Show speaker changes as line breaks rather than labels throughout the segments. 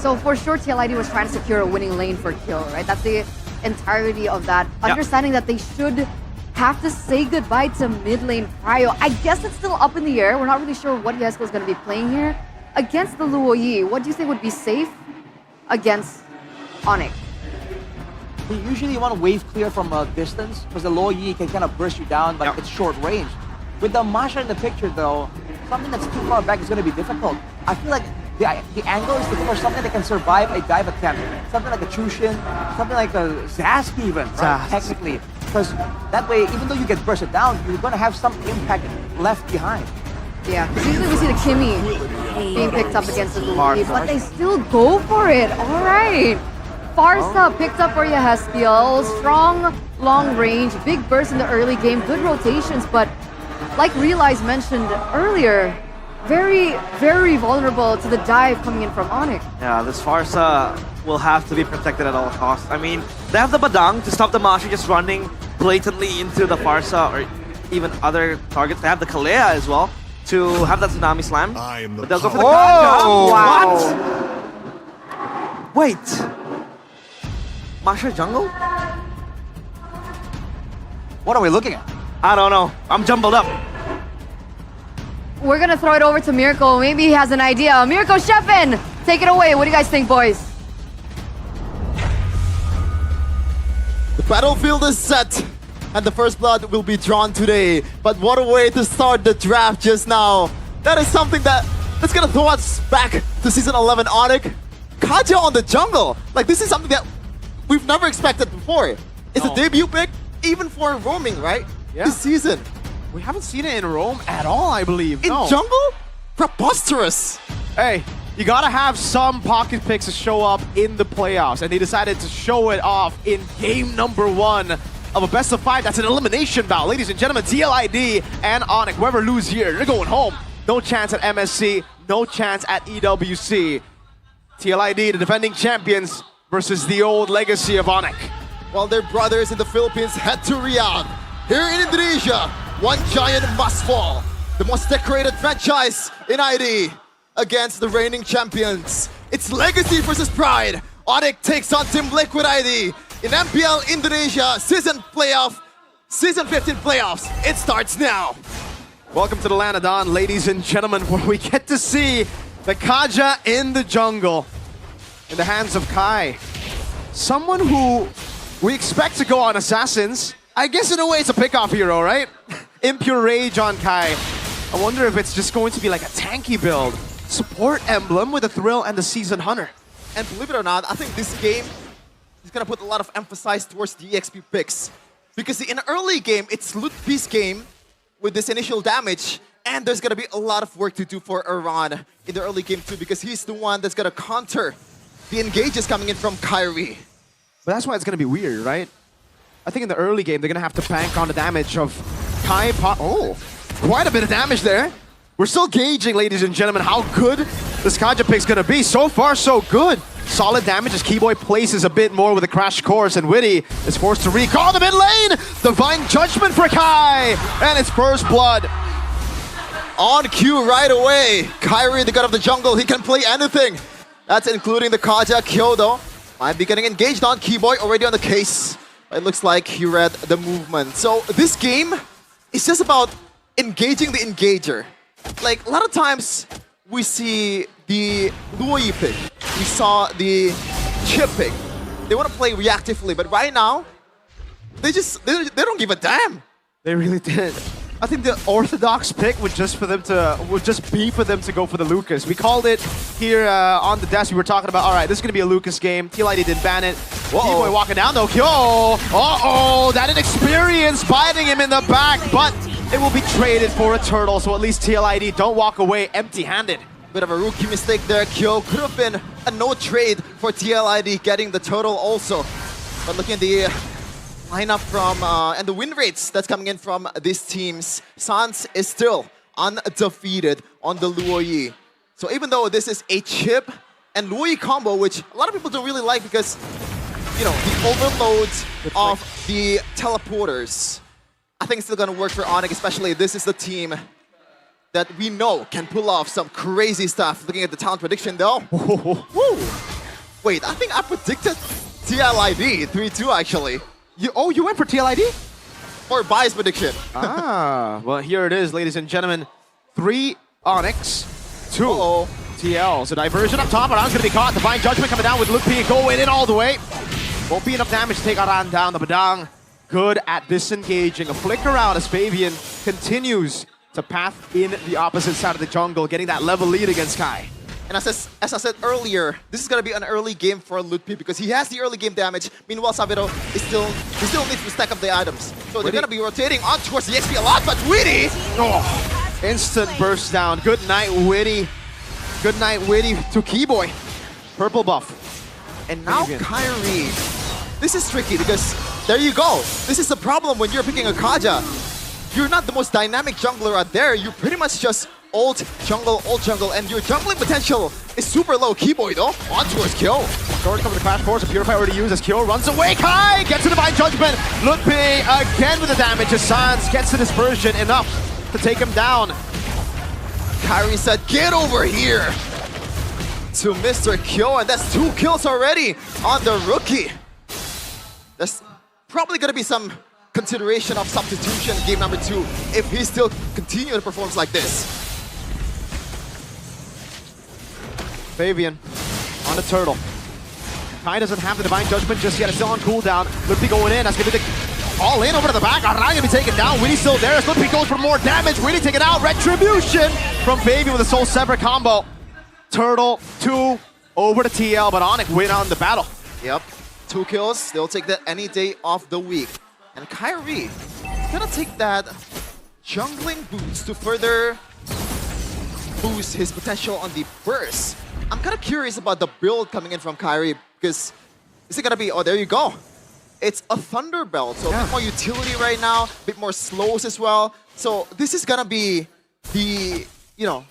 So for sure, TLID was trying to secure a winning lane for kill, right? That's the entirety of that. Understanding that they should have to say goodbye to mid lane Prio. I guess it's still up in the air. We're not really sure what Yesco is going to be playing here. Against the Luoyi, what do you think would be safe against ONIC?
You usually want to wave clear from a distance because the Luoyi can kind of burst you down, but it's short range. With the Masha in the picture though, something that's too far back is going to be difficult. I feel like the angle is looking for something that can survive a dive attempt. Something like a Chushin, something like a Zask even, right? Technically. Because that way, even though you get bursted down, you're going to have some impact left behind.
Yeah, because usually we see the Kimmy being picked up against the Luoyi, but they still go for it. All right. Farsa picked up for Yehezkiel. Strong, long range, big burst in the early game, good rotations, but like Realize mentioned earlier, very, very vulnerable to the dive coming in from ONIC.
Yeah, this Farsa will have to be protected at all costs. I mean, they have the Badang to stop the Masha just running blatantly into the Farsa or even other targets. They have the Kalea as well to have that Tsunami Slam. But they'll go for the
Wow.
What? Wait. Masha jungle?
What are we looking at?
I don't know. I'm jumbled up.
We're gonna throw it over to Miracle. Maybe he has an idea. Miracle Sheffin, take it away. What do you guys think, boys?
The battlefield is set, and the first blood will be drawn today. But what a way to start the draft just now. That is something that's gonna throw us back to Season 11 ONIC. Kaja on the jungle. Like, this is something that we've never expected before. It's a debut pick, even for roaming, right?
Yeah.
This season.
We haven't seen it in Rome at all, I believe.
In jungle? Preposterous.
Hey, you gotta have some pocket picks to show up in the playoffs, and they decided to show it off in game number 1 of a best of 5. That's an elimination bout. Ladies and gentlemen, TLID and ONIC, whoever lose here, they're going home. No chance at MSC, no chance at EWC. TLID, the defending champions, versus the old legacy of ONIC.
While their brothers in the Philippines head to Riyadh. Here in Indonesia, one giant must fall. The most decorated franchise in ID against the reigning champions. It's legacy versus pride. ONIC takes on Team Liquid ID in MPL Indonesia Season 15 playoffs. It starts now.
Welcome to the Land of Dawn, ladies and gentlemen, where we get to see the Kaja in the jungle in the hands of Kai. Someone who we expect to go on Assassins. I guess in a way it's a pickoff hero, right? Impure Rage on Kai. I wonder if it's just going to be like a tanky build. Support emblem with the Thrill and the Season Hunter.
And believe it or not, I think this game is going to put a lot of emphasis towards the EXP picks. Because in the early game, it's loot piece game with this initial damage. And there's going to be a lot of work to do for Iran in the early game too, because he's the one that's going to counter the engages coming in from Kyrie.
But that's why it's going to be weird, right? I think in the early game, they're going to have to bank on the damage of Kai. Oh, quite a bit of damage there. We're still gauging, ladies and gentlemen, how good this Kaja pick's going to be. So far, so good. Solid damage as Keyboy places a bit more with a Crash Course, and Witty is forced to recall the mid lane. Divine Judgment for Kai, and it's first blood.
On cue right away. Kyrie, the god of the jungle, he can play anything. That's including the Kaja Kyoto. Might be getting engaged on Keyboy, already on the case. It looks like he read the movement. So this game is just about engaging the engager. Like, a lot of times we see the Luoyi pick. We saw the Chip pick. They want to play reactively, but right now, they don't give a damn.
They really did. I think the orthodox pick would just be for them to go for the Lucas. We called it here on the desk. We were talking about, all right, this is gonna be a Lucas game. TLID didn't ban it. Keyboy walking down though. That inexperience biting him in the back, but it will be traded for a turtle. So at least TLID don't walk away empty-handed.
Bit of a rookie mistake there. Kyo could have been a no trade for TLID getting the turtle also. But looking at the lineup from and the win rates that's coming in from these teams, Sans is still undefeated on the Luoyi. So even though this is a Chip and Luoyi combo, which a lot of people don't really like because, you know, the overloads of the teleporters, I think it's still gonna work for ONIC, especially this is the team that we know can pull off some crazy stuff. Looking at the talent prediction though. Woo! Wait, I think I predicted TLID 3-2 actually.
You went for TLID?
Or bias prediction.
Well, here it is, ladies and gentlemen. 3 Onyx, 2 TL. So diversion up top. Aran's gonna be caught. Divine Judgment coming down with Luke P going in all the way. Won't be enough damage to take Aran down. The Badang good at disengaging. A flicker out as Fabian continues to path in the opposite side of the jungle, getting that level lead against Kai.
And as I said earlier, this is gonna be an early game for Lutpi because he has the early game damage. Meanwhile, Savero is still needs to stack up the items. So they're gonna be rotating on towards the XP a lot, but Witty!
Oh, instant burst down. Good night, Witty. Good night, Witty to Keyboy. Purple buff.
And now Kyrie. This is tricky because there you go. This is the problem when you're picking a Kaja. You're not the most dynamic jungler out there. You're pretty much just old jungle, and your jungling potential is super low. Keyboy though, on towards Kyo.
Short cover the Crash Course, a Purify already used as Kyo runs away. Kai gets the Divine Judgment. Lutpi again with the damage as Sans gets the dispersion enough to take him down.
Kyrie said, get over here to Mr. Kyo, and that's 2 kills already on the rookie. There's probably gonna be some consideration of substitution in game number 2 if he still continues to perform like this.
Fabian on the turtle. Kai doesn't have the Divine Judgment just yet. It's still on cooldown. Lutpi going in. That's going to be the all in over to the back. Aran going to be taken down. Witty still there as Lutpi goes for more damage. Witty taken out. Retribution from Fabian with a Soul Sever combo. Turtle 2 over to TL, but ONIC win on the battle.
Yep, 2 kills. They'll take that any day of the week. And Kyrie is going to take that jungling boost to further boost his potential on the burst. I'm kind of curious about the build coming in from Kyrie because is it gonna be, oh there you go. It's a Thunder Belt, so a bit more utility right now, a bit more slows as well. So this is gonna be the, you know,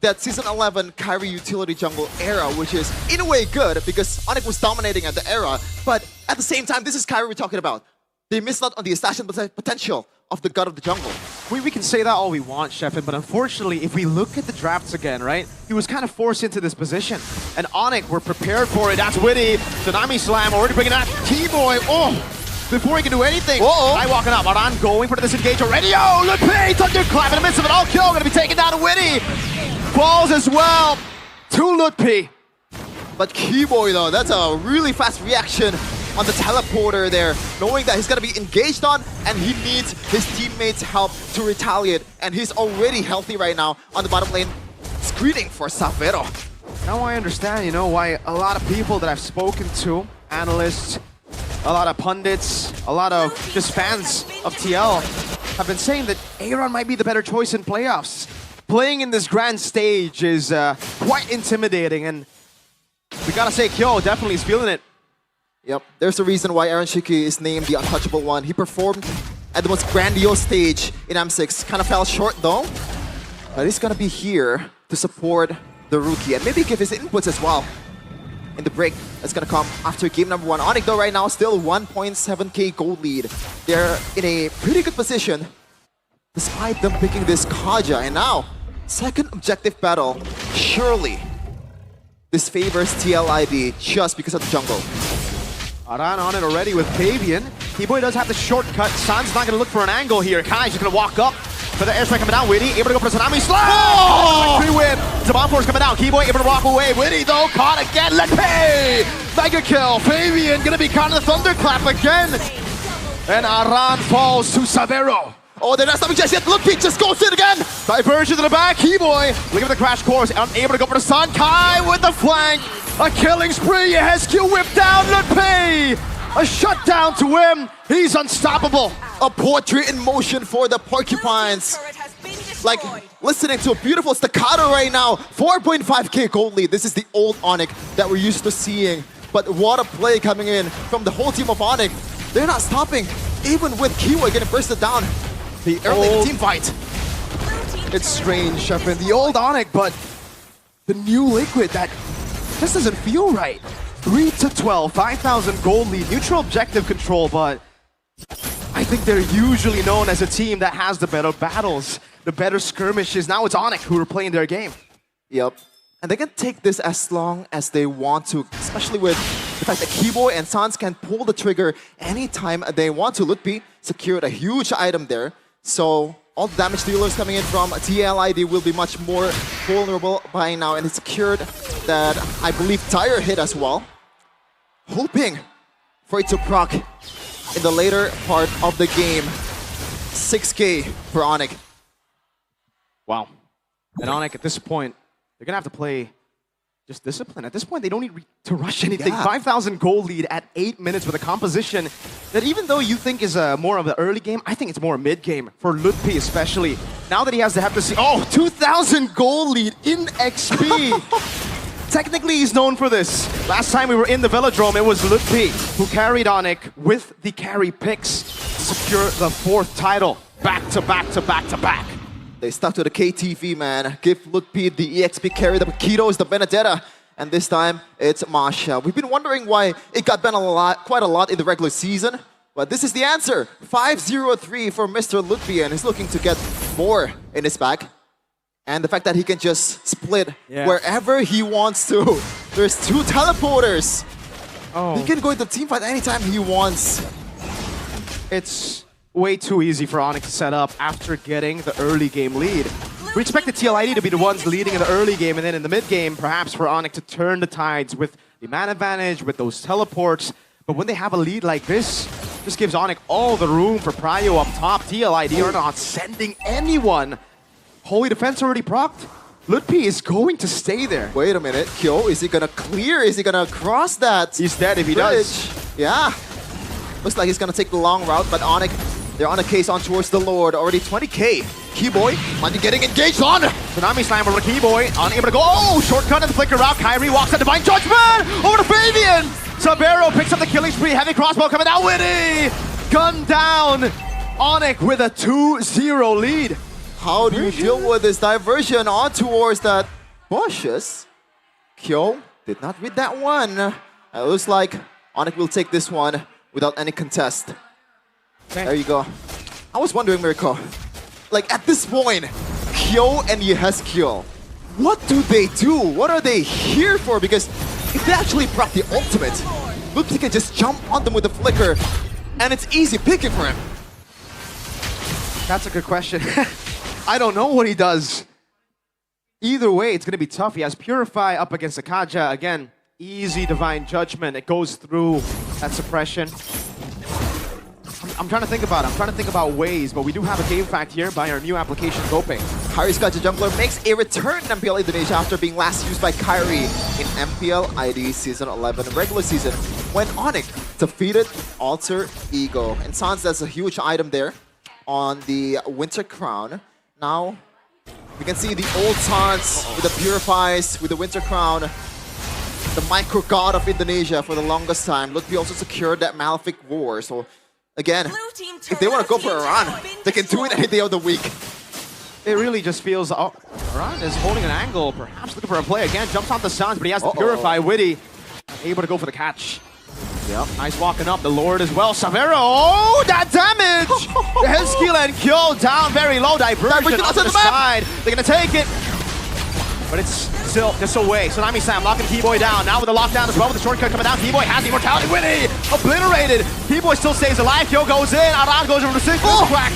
that Season 11 Kyrie utility jungle era, which is in a way good because ONIC was dominating at the era, but at the same time, this is Kyrie we're talking about. They missed out on the assassin potential of the god of the jungle.
We can say that all we want, Sheffin, but unfortunately, if we look at the drafts again, right, he was kind of forced into this position. And ONIC were prepared for it. That's Witty. Tsunami Slam already bringing that Keyboy. Oh, before he can do anything. Kai walking up. Aran going for the disengage already. Oh, Lutpi! Thunderclap in the midst of it all. Kill going to be taken down to Witty. Falls as well to Lutpi.
But Keyboy though, that's a really fast reaction on the teleporter there, knowing that he's gonna be engaged on and he needs his teammates' help to retaliate. And he's already healthy right now on the bottom lane, screening for Savero.
Now I understand, you know, why a lot of people that I've spoken to, analysts, a lot of pundits, a lot of just fans of TL, have been saying that Aaron might be the better choice in playoffs. Playing in this grand stage is quite intimidating, and we gotta say Kyo definitely is feeling it.
Yep, there's a reason why Aaron Shiki is named the untouchable one. He performed at the most grandiose stage in M6. Kind of fell short though. But he's gonna be here to support the rookie and maybe give his inputs as well in the break that's gonna come after game number 1. ONIC though right now still 1.7k gold lead. They're in a pretty good position despite them picking this Kaja. And now, second objective battle. Surely this favors TLID just because of the jungle.
Aran on it already with Fabian. Keyboy does have the shortcut. San's not going to look for an angle here. Kai's just going to walk up for the airstrike coming down. Witty able to go for the Tsunami Slam! Oh! Free-win. Zaman Force coming down. Keyboy able to walk away. Witty though caught again. Let's pay! Mega kill. Fabian going to be caught in the Thunderclap again. And Aran falls to Savero.
Oh, they're not stopping just yet. Look, Pete just goes in again.
Diversion to the back. Keyboy looking for the Crash Course. Unable to go for the Sun. Kai with the flank. A killing spree. SQ whipped down. Lutpi. A shutdown to him. He's unstoppable.
A portrait in motion for the Porcupines. Like, listening to a beautiful staccato right now. 4.5k gold lead. This is the old ONIC that we're used to seeing. But what a play coming in from the whole team of ONIC. They're not stopping. Even with Kiwi getting bursted down. The early team fight.
It's strange, Sheffin. The old ONIC, but the new Liquid, that just doesn't feel right. 3-12, 5,000 gold lead, neutral objective control, but I think they're usually known as a team that has the better battles, the better skirmishes. Now it's ONIC who are playing their game.
Yep. And they can take this as long as they want to, especially with the fact that Keyboy and Sans can pull the trigger anytime they want to. Lutpi secured a huge item there. So all the damage dealers coming in from TLID will be much more vulnerable by now. And it's secured that, I believe, tire hit as well. Hoping for it to proc in the later part of the game. 6K for ONIC.
Wow. And ONIC at this point, they're going to have to play just discipline. At this point, they don't need to rush anything.
Yeah.
5,000 gold lead at 8 minutes with a composition that even though you think is more of the early game, I think it's more mid-game for Lutpi especially. Now that he has to have to see, 2,000 gold lead in XP. Technically, he's known for this. Last time we were in the Velodrome, it was Lutpi who carried ONIC with the carry picks to secure the 4th title. Back to back to back to back.
They stuck to the KTV, man. Give Lutpi the EXP carry, the Ketos, the Benedetta. And this time, it's Masha. We've been wondering why it got banned quite a lot in the regular season. But this is the answer. 5-0-3 for Mr. Lutpi, and he's looking to get more in his bag. And the fact that he can just split wherever he wants to. There's 2 teleporters. He can go into teamfight anytime he wants.
It's way too easy for ONIC to set up after getting the early game lead. We expect the TLID to be the ones leading in the early game, and then in the mid game, perhaps for ONIC to turn the tides with the man advantage, with those teleports. But when they have a lead like this gives ONIC all the room for prio up top. TLID are not sending anyone. Holy Defense already procced. Lutpi is going to stay there.
Wait a minute. Kyo, is he gonna clear? Is he gonna cross that?
He's dead if he
bridge?
does.
Yeah. Looks like he's gonna take the long route, but ONIC, they're on a case on towards the Lord. Already 20k. Keyboy might be getting engaged on.
Tsunami Slam over to Keyboy. Unable to go. Oh, shortcut and flicker route. Kyrie walks at Divine Judgment. Over to Fabian. Sabero picks up the killing spree. Heavy crossbow coming down. Witty. Gun down. ONIC with a 2-0 lead.
How do you deal with this diversion on towards that bushes? Kyo did not read that one. It looks like ONIC will take this one without any contest. There you go. I was wondering, Mirko, like at this point, Kyo and Yehezkiel, what do they do? What are they here for? Because if they actually proc the ultimate, Lutpi can just jump on them with a flicker, and it's easy picking for him.
That's a good question. I don't know what he does. Either way, it's going to be tough. He has Purify up against Akaja. Again, easy Divine Judgment. It goes through that suppression. I'm trying to think about it. I'm trying to think about ways, but we do have a game fact here by our new application, Goping.
Kyrie's Kaja Jungler makes a return in MPL Indonesia after being last used by Kyrie in MPL ID Season 11 regular season when ONIC defeated Alter Ego. And Sans, that's a huge item there on the Winter Crown. Now, we can see the old Sans with the Purifies, with the Winter Crown, the micro god of Indonesia for the longest time. Lutpi also secured that Malefic War, so again, if they want to go for a run, they can do it any day of the week.
It really just feels, Aran is holding an angle, perhaps looking for a play again, jumps on the Sans, but he has to Purify. Witty, able to go for the catch. Yep, nice walking up, the Lord as well. Savero, oh, that damage! Yehezkiel and Kyo down very low, diversion onto the side. They're gonna take it, but it's still just away. Tsunami Slam locking Keyboy down. Now with the lockdown as well, with the shortcut coming down. Keyboy has the immortality. Witty obliterated. Keyboy still stays alive. Kyo goes in. Aran goes over the six. Crack.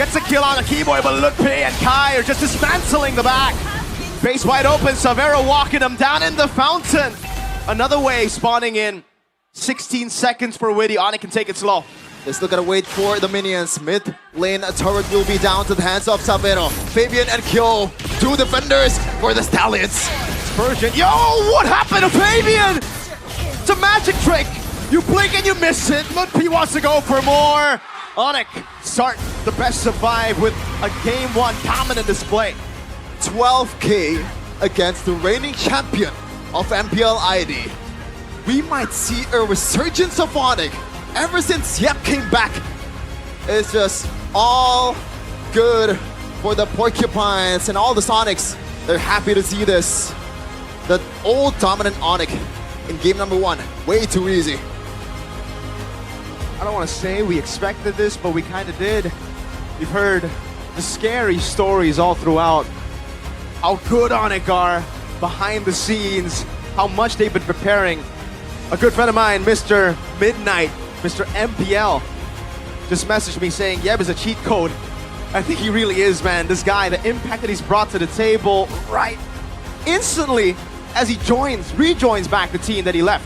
Gets a kill on the Keyboy, but Lutpi and Kai are just dismantling the back. Base wide open. Savero walking him down in the fountain. Another wave spawning in. 16 seconds for Witty. ONIC can take it slow.
They're still gonna wait for the minions. Mid lane turret will be down to the hands of Savero. Fabian and Kyo, 2 defenders for the Stallions.
Persian. Yo, what happened to Fabian? It's a magic trick. You blink and you miss it. Lutpi wants to go for more. ONIC start the best of 5 with a Game 1 dominant display.
12k against the reigning champion of MPL ID. We might see a resurgence of ONIC ever since Yep came back. It's just all good for the Porcupines and all the Sonics. They're happy to see this. The old dominant ONIC in game number 1. Way too easy.
I don't want to say we expected this, but we kind of did. We've heard the scary stories all throughout. How good ONIC are. behind the scenes, how much they've been preparing. A good friend of mine, Mr. Midnight, Mr. MPL, just messaged me saying Yeb is a cheat code. I think he really is, man. This guy, the impact that he's brought to the table right instantly as he rejoins back the team that he left.